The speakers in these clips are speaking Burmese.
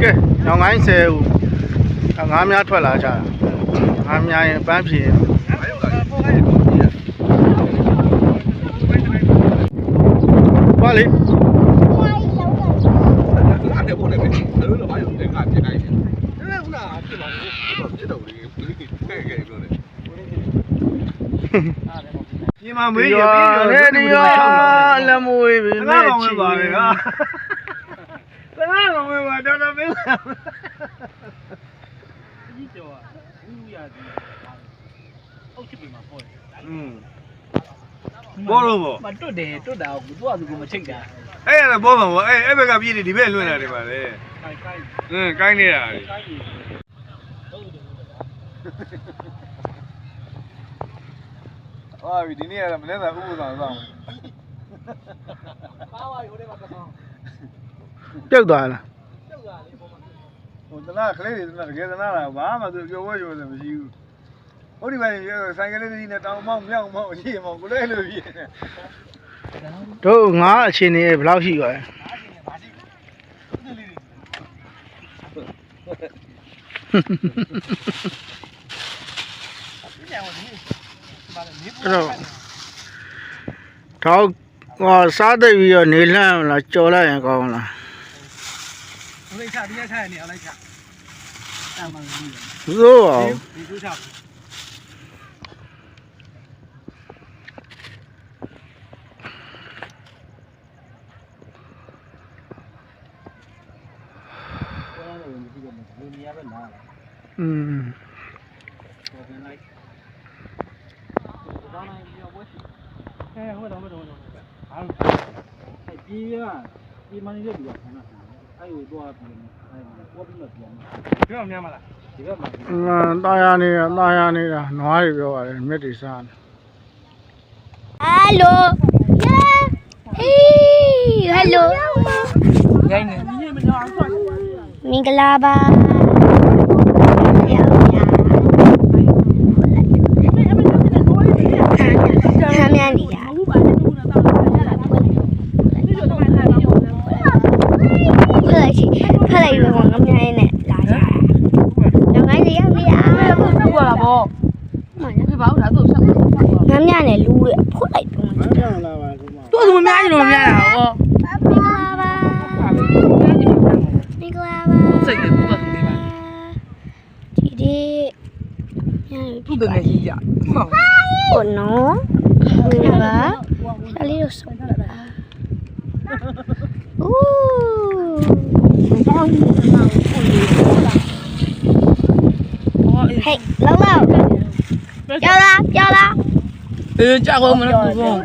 ကဲညောင်ကိုင်း10ဦးငါးများထွက်လာကြတာငါးများရင်ပန်းဖြေဘာလဲဒီမှာမေးရပြီးတော့ဒီရောလက်မွေးပဲနဲ့ချီပါပဲကွာတနာကောင်ပဲပါတော်တော်မင်းပါဒီတော့ဘူးရသည်အောက်ချစ်ပြီမှာပေါ့ဘောလုံးပေါ့မတွတ်တယ်တွတ်တာကိုသူကသူကမချိတ်တာအဲ့ရဘောမှာပေါ့အဲ့ဘက်ကပြည့်တယ်ဒီဘက်လွှင့်လာတယ်ပါလေကိုင်းနေတာလေဟာဒီနေ့ကမနေ့ကဥပဒေဆောင်ပါပါရိုးတယ်ပါတော့ပြုတ်သွားလားပြုတ်သွားလေဘောမှာဟိုတနာကလေးတွေတနာတကယ်တနာလားဘာမှသူပြောဝဲရိုးတယ်မရှိဘူးဟုတ်ဒီပိုင်းဆိုင်ကလေးတွေနဲ့တောင်မောင်းမြောက်မောင်းအရှိမောင်းကိုလည်းလိုပြီးတို့ငါအချင်းနေဘယ်လောက်ရှိရောလဲတော့စားသိပြီးတော့နေလှမ်းလားကြော်လိုက်ရင်ကောင်းလားဘယ်ချဒီရချရနေအောင်လိုက်ချအမှန်ကြီးသို့အောင်ဒီသူချဟုတ်တော့အားဒီကဒီမနီလေးဒီကခဏအဲ့ကိုတော့ပြီးအဲ့ကိုပြီးမှပြန်ဒီကများမလားဒီကမှာတာယာနေတာနွားတွေပြောပါတယ်မြက်တွေစားနေHello Hey Hello ဂိုင်းနေမင်္ဂလာပါဖလိုက်ရောငါများနေလာကြတာ။ငါငိုင်းရောက်နေရ။ဟုတ်ပါလားဗော။မဘာလို့ဒါဆိုဆက်ငါများနေလူတွေဖုတ်လိုက်တော့။ကြောက်လာပါဒီမှာ။သူ့သူမများရင်တော့မများတာဗော။မင်္ဂလာပါ။မင်္ဂလာပါ။စိတ်နဲ့သူ့ဘာသူနေပါ။ဒီသူ့တည်းကြီးကြ။ဟုတ်။ဟုတ်နော်။ဒီပါ။ဆလေးတို့ဆုံးတာ။အိုးHey, Lolo. Yola. Chắc không mà nó không.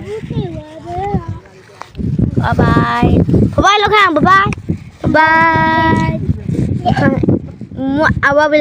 Bye bye. Bye lúc hàng bye bye. Bye. À, bye bye.